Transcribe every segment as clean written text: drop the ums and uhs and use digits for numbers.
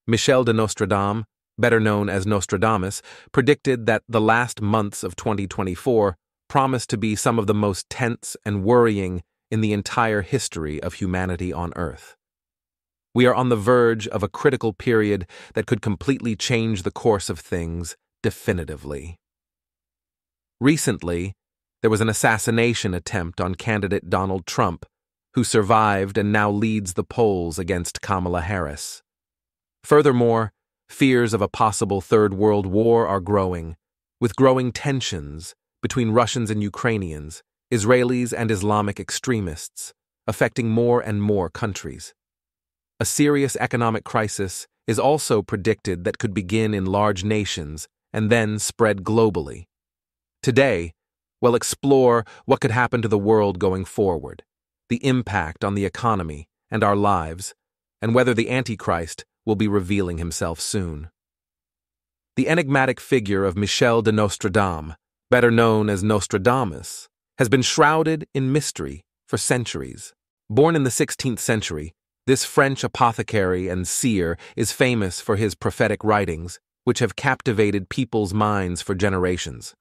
Michel de Nostradamus, better known as Nostradamus, predicted that the last months of 2024 promised to be some of the most tense and worrying in the entire history of humanity on Earth. We are on the verge of a critical period that could completely change the course of things definitively. Recently, there was an assassination attempt on candidate Donald Trump, who survived and now leads the polls against Kamala Harris. Furthermore, fears of a possible Third World War are growing, with growing tensions between Russians and Ukrainians, Israelis and Islamic extremists, affecting more and more countries. A serious economic crisis is also predicted that could begin in large nations and then spread globally. Today, we'll explore what could happen to the world going forward, the impact on the economy and our lives, and whether the Antichrist will be revealing himself soon. The enigmatic figure of Michel de Nostradamus, better known as Nostradamus, has been shrouded in mystery for centuries. Born in the 16th century, this French apothecary and seer is famous for his prophetic writings, which have captivated people's minds for generations.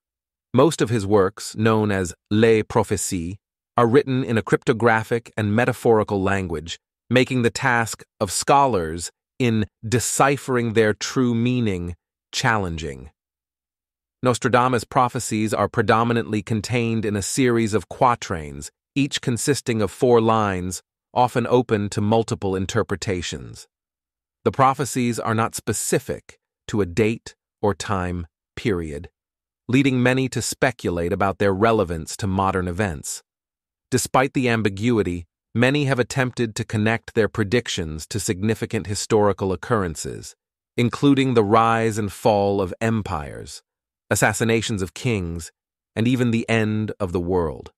Most of his works, known as Les Prophéties, are written in a cryptographic and metaphorical language, making the task of scholars in deciphering their true meaning challenging. Nostradamus' prophecies are predominantly contained in a series of quatrains, each consisting of 4 lines, often open to multiple interpretations. The prophecies are not specific to a date or time period, leading many to speculate about their relevance to modern events. Despite the ambiguity, many have attempted to connect their predictions to significant historical occurrences, including the rise and fall of empires, assassinations of kings, and even the end of the world.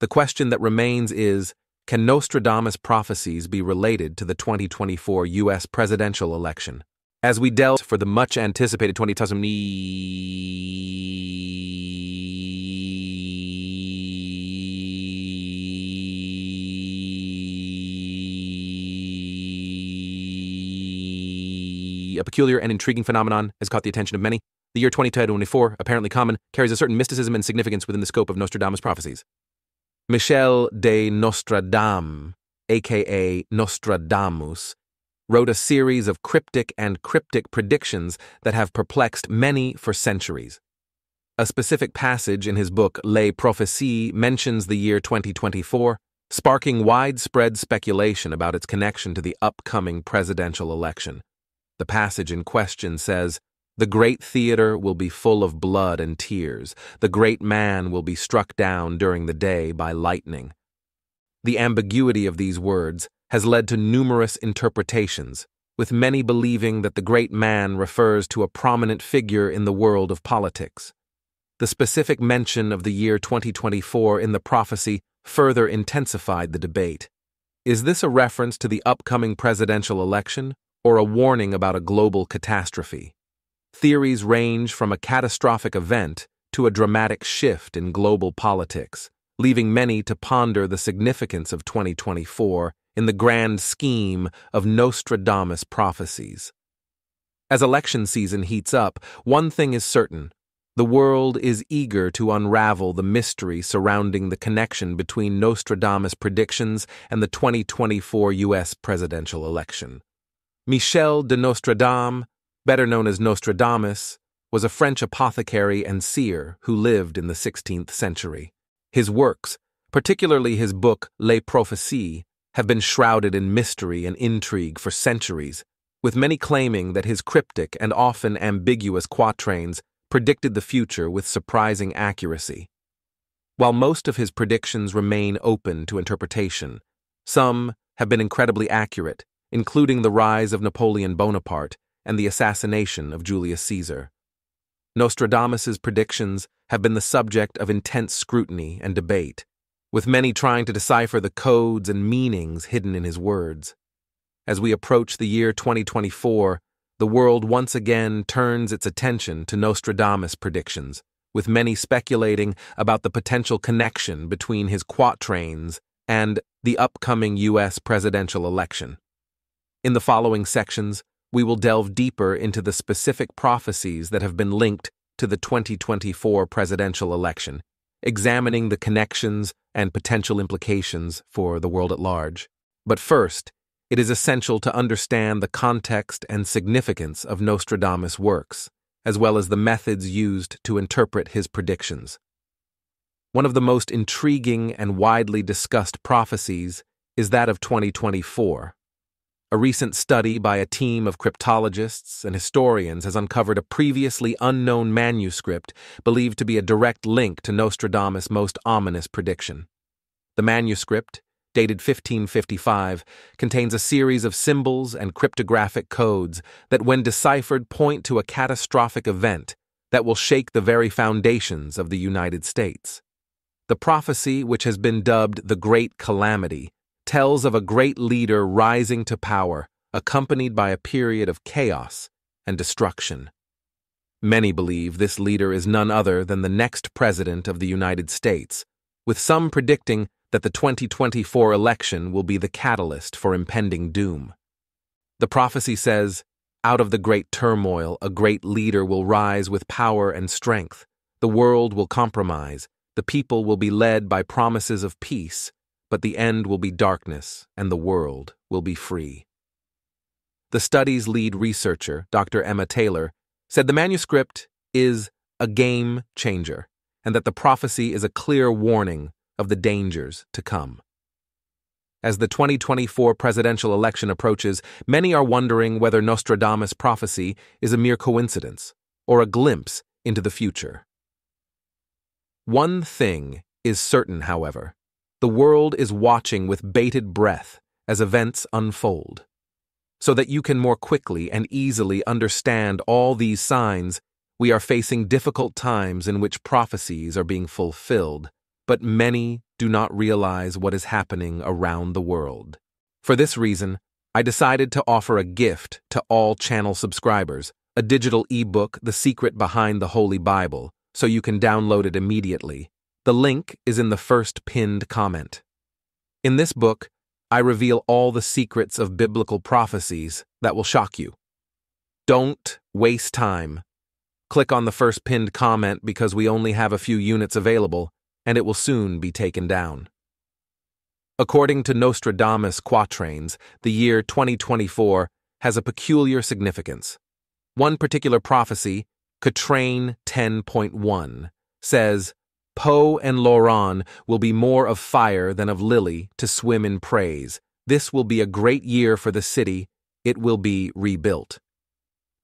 The question that remains is, can Nostradamus' prophecies be related to the 2024 U.S. presidential election? As we delve for the much-anticipated 2024, a peculiar and intriguing phenomenon has caught the attention of many. The year 2024, apparently common, carries a certain mysticism and significance within the scope of Nostradamus' prophecies. Michel de Nostradamus, aka Nostradamus, wrote a series of cryptic predictions that have perplexed many for centuries. A specific passage in his book Les Prophéties mentions the year 2024, sparking widespread speculation about its connection to the upcoming presidential election. The passage in question says, "The great theater will be full of blood and tears. The great man will be struck down during the day by lightning." The ambiguity of these words has led to numerous interpretations, with many believing that the great man refers to a prominent figure in the world of politics. The specific mention of the year 2024 in the prophecy further intensified the debate. Is this a reference to the upcoming presidential election, or a warning about a global catastrophe? Theories range from a catastrophic event to a dramatic shift in global politics, leaving many to ponder the significance of 2024 in the grand scheme of Nostradamus' prophecies. As election season heats up, one thing is certain: the world is eager to unravel the mystery surrounding the connection between Nostradamus' predictions and the 2024 U.S. presidential election. Michel de Nostradamus, better known as Nostradamus, was a French apothecary and seer who lived in the 16th century. His works, particularly his book Les Prophéties, have been shrouded in mystery and intrigue for centuries, with many claiming that his cryptic and often ambiguous quatrains predicted the future with surprising accuracy. While most of his predictions remain open to interpretation, some have been incredibly accurate, including the rise of Napoleon Bonaparte and the assassination of Julius Caesar. Nostradamus's predictions have been the subject of intense scrutiny and debate, with many trying to decipher the codes and meanings hidden in his words. As we approach the year 2024, the world once again turns its attention to Nostradamus' predictions, with many speculating about the potential connection between his quatrains and the upcoming U.S. presidential election. In the following sections, we will delve deeper into the specific prophecies that have been linked to the 2024 presidential election, examining the connections and potential implications for the world at large. But first, it is essential to understand the context and significance of Nostradamus' works, as well as the methods used to interpret his predictions. One of the most intriguing and widely discussed prophecies is that of 2024. A recent study by a team of cryptologists and historians has uncovered a previously unknown manuscript believed to be a direct link to Nostradamus' most ominous prediction. The manuscript, dated 1555, contains a series of symbols and cryptographic codes that, when deciphered, point to a catastrophic event that will shake the very foundations of the United States. The prophecy, which has been dubbed the Great Calamity, tells of a great leader rising to power, accompanied by a period of chaos and destruction. Many believe this leader is none other than the next president of the United States, with some predicting that the 2024 election will be the catalyst for impending doom. The prophecy says, "Out of the great turmoil, a great leader will rise with power and strength. The world will compromise. The people will be led by promises of peace, but the end will be darkness, and the world will be free." The study's lead researcher, Dr. Emma Taylor, said the manuscript is a game changer, and that the prophecy is a clear warning of the dangers to come. As the 2024 presidential election approaches, many are wondering whether Nostradamus' prophecy is a mere coincidence or a glimpse into the future. One thing is certain, however: the world is watching with bated breath as events unfold. So that you can more quickly and easily understand all these signs, we are facing difficult times in which prophecies are being fulfilled, but many do not realize what is happening around the world. For this reason, I decided to offer a gift to all channel subscribers, a digital ebook, The Secret Behind the Holy Bible, so you can download it immediately. The link is in the first pinned comment. In this book, I reveal all the secrets of biblical prophecies that will shock you. Don't waste time. Click on the first pinned comment because we only have a few units available, and it will soon be taken down. According to Nostradamus quatrains, the year 2024 has a peculiar significance. One particular prophecy, Quatrain 10.1, says, "Poe and Lauron will be more of fire than of lily to swim in praise. This will be a great year for the city. It will be rebuilt."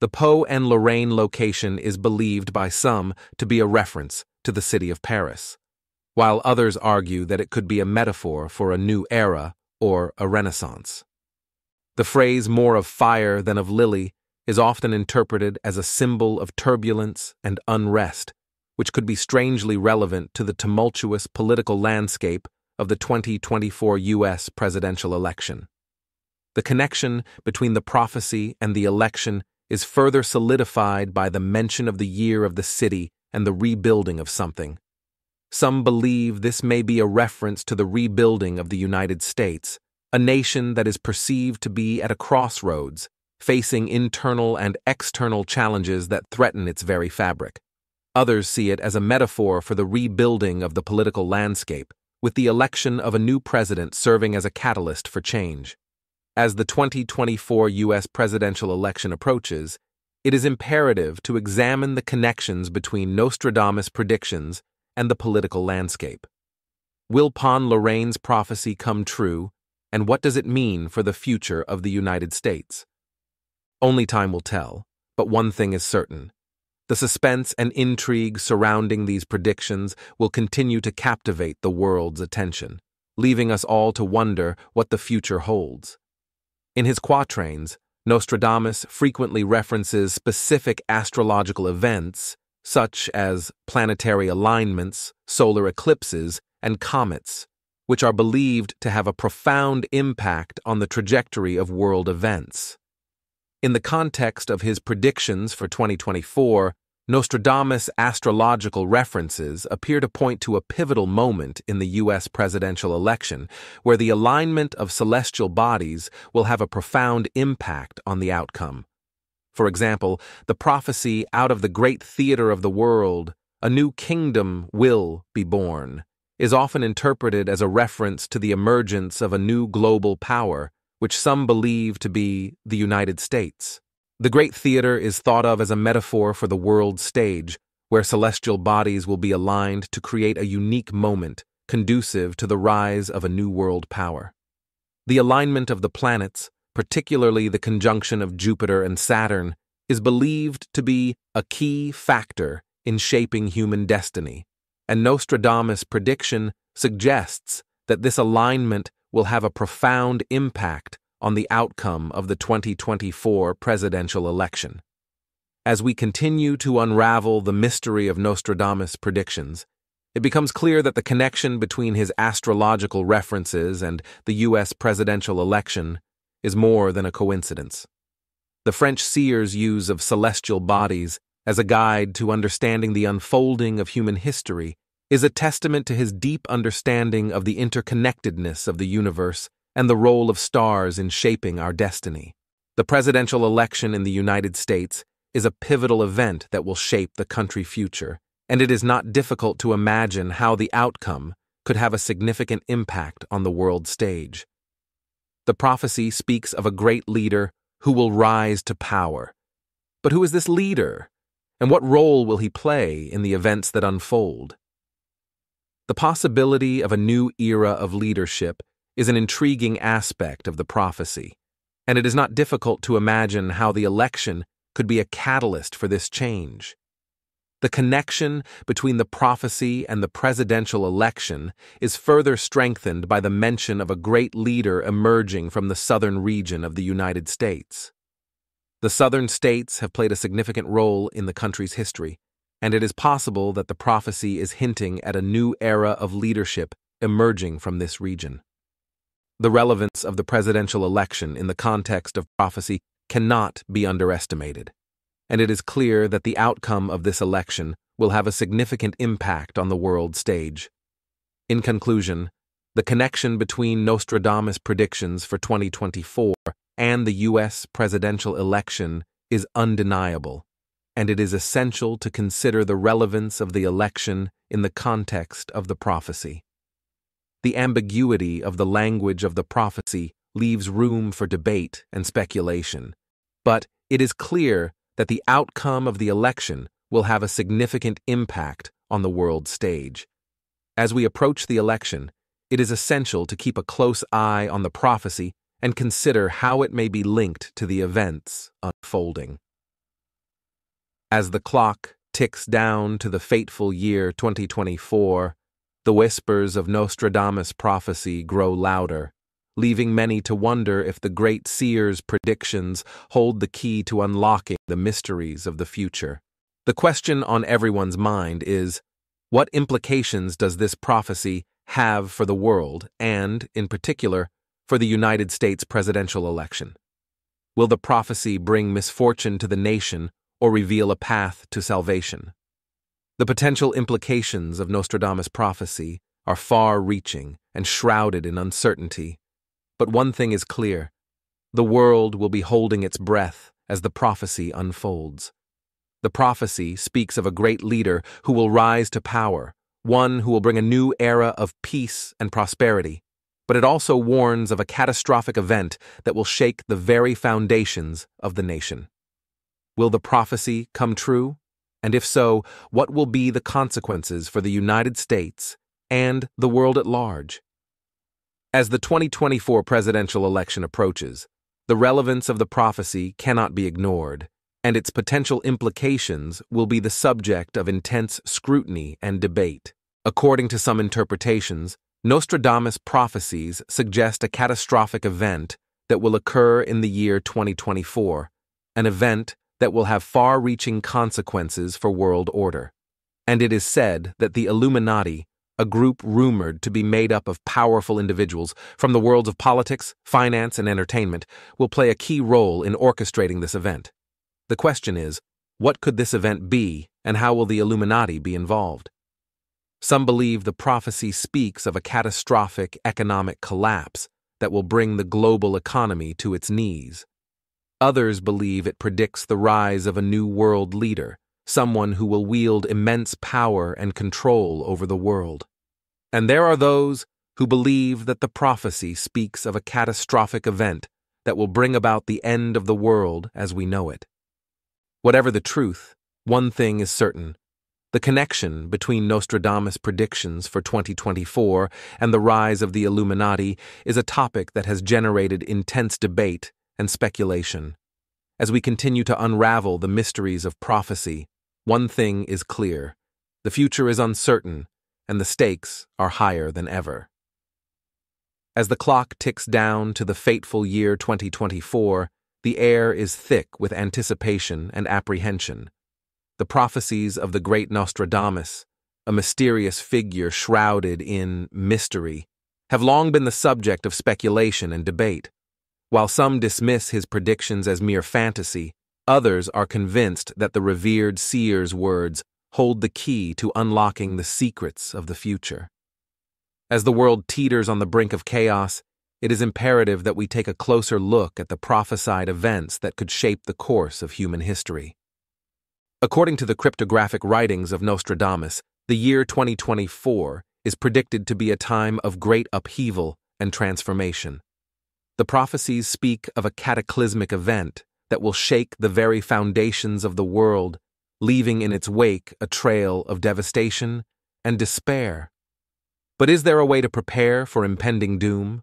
The Poe and Lorraine location is believed by some to be a reference to the city of Paris, while others argue that it could be a metaphor for a new era or a renaissance. The phrase "more of fire than of lily" is often interpreted as a symbol of turbulence and unrest, which could be strangely relevant to the tumultuous political landscape of the 2024 U.S. presidential election. The connection between the prophecy and the election is further solidified by the mention of the year of the city and the rebuilding of something. Some believe this may be a reference to the rebuilding of the United States, a nation that is perceived to be at a crossroads, facing internal and external challenges that threaten its very fabric. Others see it as a metaphor for the rebuilding of the political landscape, with the election of a new president serving as a catalyst for change. As the 2024 U.S. presidential election approaches, it is imperative to examine the connections between Nostradamus' predictions and the political landscape. Will Paul Lorraine's prophecy come true, and what does it mean for the future of the United States? Only time will tell, but one thing is certain: the suspense and intrigue surrounding these predictions will continue to captivate the world's attention, leaving us all to wonder what the future holds. In his quatrains, Nostradamus frequently references specific astrological events, such as planetary alignments, solar eclipses, and comets, which are believed to have a profound impact on the trajectory of world events. In the context of his predictions for 2024, Nostradamus' astrological references appear to point to a pivotal moment in the U.S. presidential election, where the alignment of celestial bodies will have a profound impact on the outcome, For example, the prophecy out of the great theater of the world, a new kingdom will be born, is often interpreted as a reference to the emergence of a new global power, which some believe to be the United States. The great theater is thought of as a metaphor for the world stage, where celestial bodies will be aligned to create a unique moment conducive to the rise of a new world power. The alignment of the planets, particularly the conjunction of Jupiter and Saturn, is believed to be a key factor in shaping human destiny, and Nostradamus' prediction suggests that this alignment will have a profound impact on the outcome of the 2024 presidential election. As we continue to unravel the mystery of Nostradamus' predictions, it becomes clear that the connection between his astrological references and the U.S. presidential election is more than a coincidence. The French seer's use of celestial bodies as a guide to understanding the unfolding of human history is a testament to his deep understanding of the interconnectedness of the universe and the role of stars in shaping our destiny. The presidential election in the United States is a pivotal event that will shape the country's future, and it is not difficult to imagine how the outcome could have a significant impact on the world stage. The prophecy speaks of a great leader who will rise to power. But who is this leader, and what role will he play in the events that unfold? The possibility of a new era of leadership is an intriguing aspect of the prophecy, and it is not difficult to imagine how the election could be a catalyst for this change. The connection between the prophecy and the presidential election is further strengthened by the mention of a great leader emerging from the southern region of the United States. The southern states have played a significant role in the country's history, and it is possible that the prophecy is hinting at a new era of leadership emerging from this region. The relevance of the presidential election in the context of prophecy cannot be underestimated, and it is clear that the outcome of this election will have a significant impact on the world stage. In conclusion, the connection between Nostradamus' predictions for 2024 and the U.S. presidential election is undeniable, and it is essential to consider the relevance of the election in the context of the prophecy. The ambiguity of the language of the prophecy leaves room for debate and speculation, but it is clear that the outcome of the election will have a significant impact on the world stage. As we approach the election, it is essential to keep a close eye on the prophecy and consider how it may be linked to the events unfolding. As the clock ticks down to the fateful year 2024, the whispers of Nostradamus' prophecy grow louder, leaving many to wonder if the great seer's predictions hold the key to unlocking the mysteries of the future. The question on everyone's mind is, what implications does this prophecy have for the world and, in particular, for the United States presidential election? Will the prophecy bring misfortune to the nation or reveal a path to salvation? The potential implications of Nostradamus' prophecy are far-reaching and shrouded in uncertainty. But one thing is clear: the world will be holding its breath as the prophecy unfolds. The prophecy speaks of a great leader who will rise to power, one who will bring a new era of peace and prosperity, but it also warns of a catastrophic event that will shake the very foundations of the nation. Will the prophecy come true? And if so, what will be the consequences for the United States and the world at large? As the 2024 presidential election approaches, the relevance of the prophecy cannot be ignored, and its potential implications will be the subject of intense scrutiny and debate. According to some interpretations, Nostradamus' prophecies suggest a catastrophic event that will occur in the year 2024, an event that will have far-reaching consequences for world order. And it is said that the Illuminati, a group rumored to be made up of powerful individuals from the worlds of politics, finance, and entertainment, will play a key role in orchestrating this event. The question is, what could this event be, and how will the Illuminati be involved? Some believe the prophecy speaks of a catastrophic economic collapse that will bring the global economy to its knees. Others believe it predicts the rise of a new world leader, someone who will wield immense power and control over the world. And there are those who believe that the prophecy speaks of a catastrophic event that will bring about the end of the world as we know it. Whatever the truth, one thing is certain. The connection between Nostradamus' predictions for 2024 and the rise of the Illuminati is a topic that has generated intense debate and speculation. As we continue to unravel the mysteries of prophecy, one thing is clear: the future is uncertain, and the stakes are higher than ever. As the clock ticks down to the fateful year 2024, the air is thick with anticipation and apprehension. The prophecies of the great Nostradamus, a mysterious figure shrouded in mystery, have long been the subject of speculation and debate. While some dismiss his predictions as mere fantasy, others are convinced that the revered seer's words hold the key to unlocking the secrets of the future. As the world teeters on the brink of chaos, it is imperative that we take a closer look at the prophesied events that could shape the course of human history. According to the cryptographic writings of Nostradamus, the year 2024 is predicted to be a time of great upheaval and transformation. The prophecies speak of a cataclysmic event that will shake the very foundations of the world, leaving in its wake a trail of devastation and despair. But is there a way to prepare for impending doom?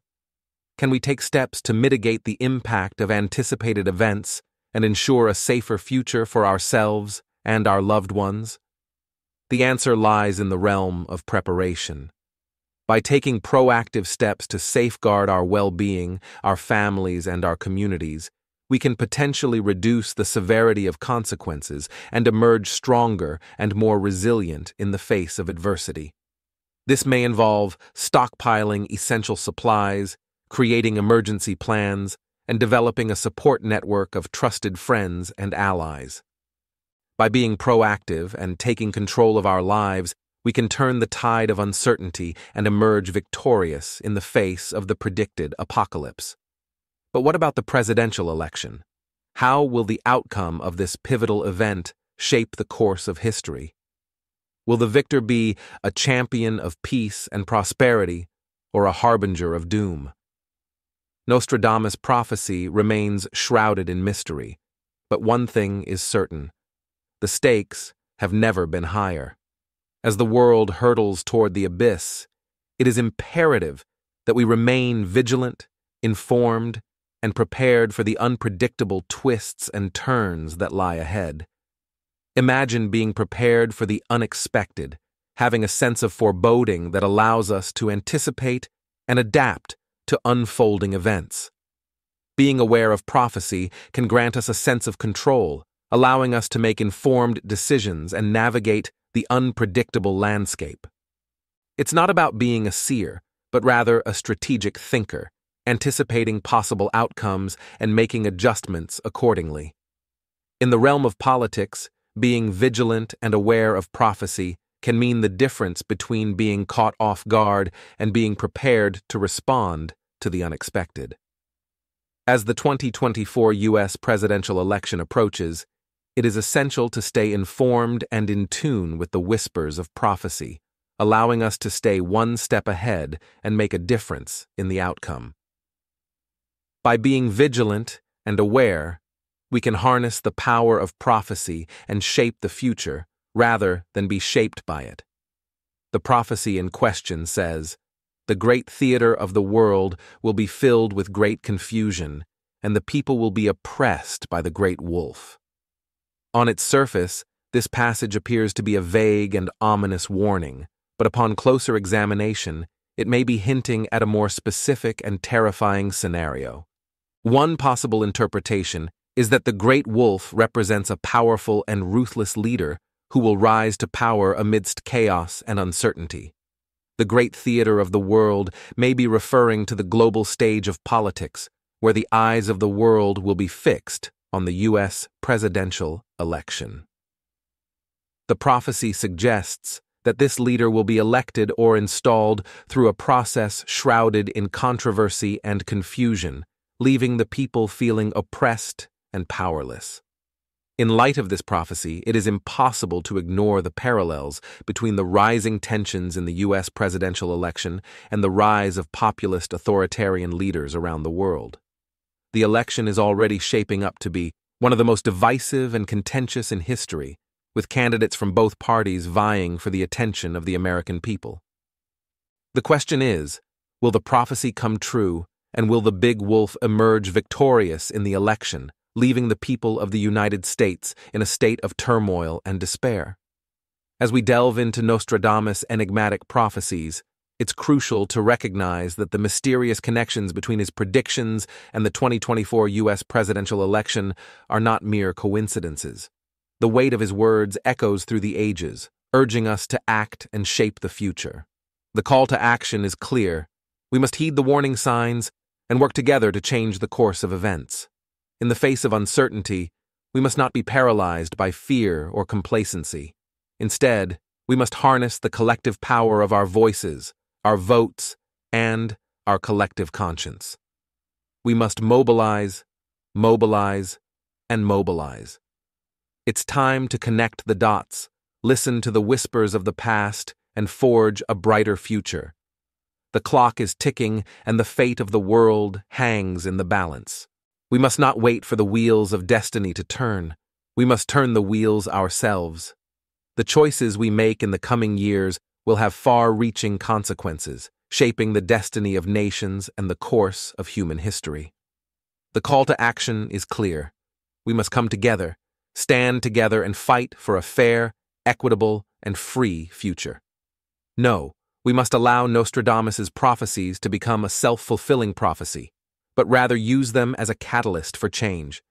Can we take steps to mitigate the impact of anticipated events and ensure a safer future for ourselves and our loved ones? The answer lies in the realm of preparation. By taking proactive steps to safeguard our well-being, our families, and our communities, we can potentially reduce the severity of consequences and emerge stronger and more resilient in the face of adversity. This may involve stockpiling essential supplies, creating emergency plans, and developing a support network of trusted friends and allies. By being proactive and taking control of our lives, we can turn the tide of uncertainty and emerge victorious in the face of the predicted apocalypse. But what about the presidential election? How will the outcome of this pivotal event shape the course of history? Will the victor be a champion of peace and prosperity or a harbinger of doom? Nostradamus' prophecy remains shrouded in mystery, but one thing is certain: the stakes have never been higher. As the world hurtles toward the abyss, it is imperative that we remain vigilant, informed, and prepared for the unpredictable twists and turns that lie ahead. Imagine being prepared for the unexpected, having a sense of foreboding that allows us to anticipate and adapt to unfolding events. Being aware of prophecy can grant us a sense of control, allowing us to make informed decisions and navigate the unpredictable landscape. It's not about being a seer, but rather a strategic thinker, anticipating possible outcomes and making adjustments accordingly. In the realm of politics, being vigilant and aware of prophecy can mean the difference between being caught off guard and being prepared to respond to the unexpected. As the 2024 U.S. presidential election approaches, it is essential to stay informed and in tune with the whispers of prophecy, allowing us to stay one step ahead and make a difference in the outcome. By being vigilant and aware, we can harness the power of prophecy and shape the future rather than be shaped by it. The prophecy in question says, "The great theater of the world will be filled with great confusion, and the people will be oppressed by the great wolf." On its surface, this passage appears to be a vague and ominous warning, but upon closer examination, it may be hinting at a more specific and terrifying scenario. One possible interpretation is that the great wolf represents a powerful and ruthless leader who will rise to power amidst chaos and uncertainty. The great theater of the world may be referring to the global stage of politics, where the eyes of the world will be fixed on the U.S. presidential election. The prophecy suggests that this leader will be elected or installed through a process shrouded in controversy and confusion, leaving the people feeling oppressed and powerless. In light of this prophecy, it is impossible to ignore the parallels between the rising tensions in the U.S. presidential election and the rise of populist authoritarian leaders around the world. The election is already shaping up to be one of the most divisive and contentious in history, with candidates from both parties vying for the attention of the American people. The question is, will the prophecy come true, and will the big wolf emerge victorious in the election, leaving the people of the United States in a state of turmoil and despair? As we delve into Nostradamus' enigmatic prophecies, it's crucial to recognize that the mysterious connections between his predictions and the 2024 U.S. presidential election are not mere coincidences. The weight of his words echoes through the ages, urging us to act and shape the future. The call to action is clear. We must heed the warning signs and work together to change the course of events. In the face of uncertainty, we must not be paralyzed by fear or complacency. Instead, we must harness the collective power of our voices, our votes, and our collective conscience. We must mobilize, mobilize, and mobilize. It's time to connect the dots, listen to the whispers of the past, and forge a brighter future. The clock is ticking, and the fate of the world hangs in the balance. We must not wait for the wheels of destiny to turn. We must turn the wheels ourselves. The choices we make in the coming years will have far-reaching consequences, shaping the destiny of nations and the course of human history. The call to action is clear. We must come together, stand together, and fight for a fair, equitable, and free future. No, we must allow Nostradamus' prophecies to become a self-fulfilling prophecy, but rather use them as a catalyst for change.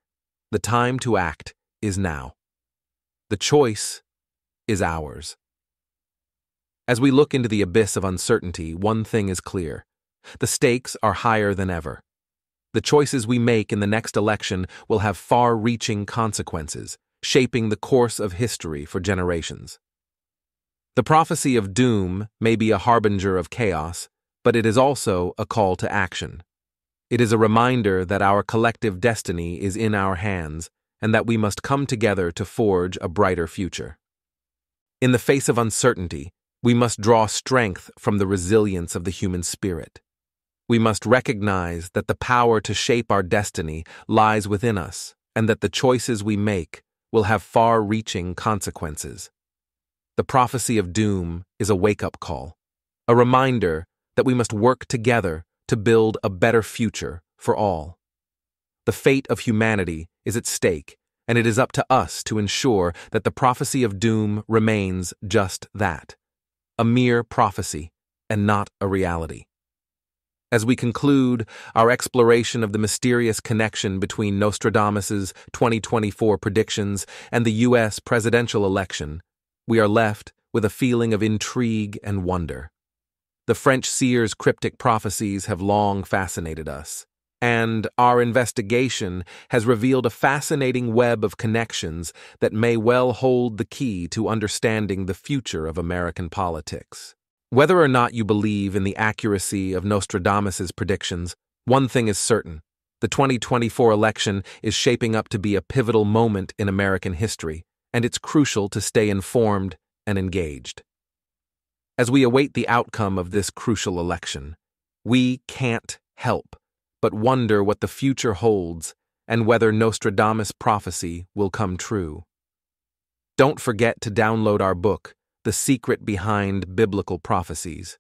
The time to act is now. The choice is ours. As we look into the abyss of uncertainty, one thing is clear. The stakes are higher than ever. The choices we make in the next election will have far-reaching consequences, shaping the course of history for generations. The prophecy of doom may be a harbinger of chaos, but it is also a call to action. It is a reminder that our collective destiny is in our hands and that we must come together to forge a brighter future. In the face of uncertainty, we must draw strength from the resilience of the human spirit. We must recognize that the power to shape our destiny lies within us and that the choices we make will have far-reaching consequences. The prophecy of doom is a wake-up call, a reminder that we must work together to build a better future for all. The fate of humanity is at stake, and it is up to us to ensure that the prophecy of doom remains just that, a mere prophecy and not a reality. As we conclude our exploration of the mysterious connection between Nostradamus' 2024 predictions and the U.S. presidential election, we are left with a feeling of intrigue and wonder. The French seer's cryptic prophecies have long fascinated us, and our investigation has revealed a fascinating web of connections that may well hold the key to understanding the future of American politics. Whether or not you believe in the accuracy of Nostradamus' predictions, one thing is certain: the 2024 election is shaping up to be a pivotal moment in American history, and it's crucial to stay informed and engaged. As we await the outcome of this crucial election, we can't help but wonder what the future holds and whether Nostradamus' prophecy will come true. Don't forget to download our book, The Secret Behind Biblical Prophecies.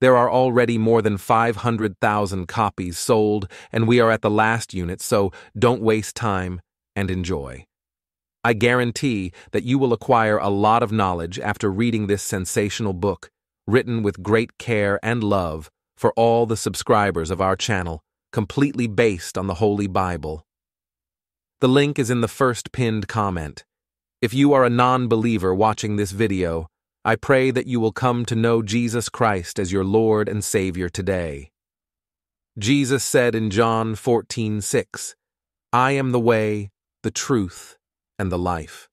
There are already more than 500,000 copies sold, and we are at the last unit, so don't waste time and enjoy. I guarantee that you will acquire a lot of knowledge after reading this sensational book, written with great care and love for all the subscribers of our channel, completely based on the Holy Bible. The link is in the first pinned comment. If you are a non-believer watching this video, I pray that you will come to know Jesus Christ as your Lord and Savior today. Jesus said in John 14:6, "I am the way, the truth, and the life.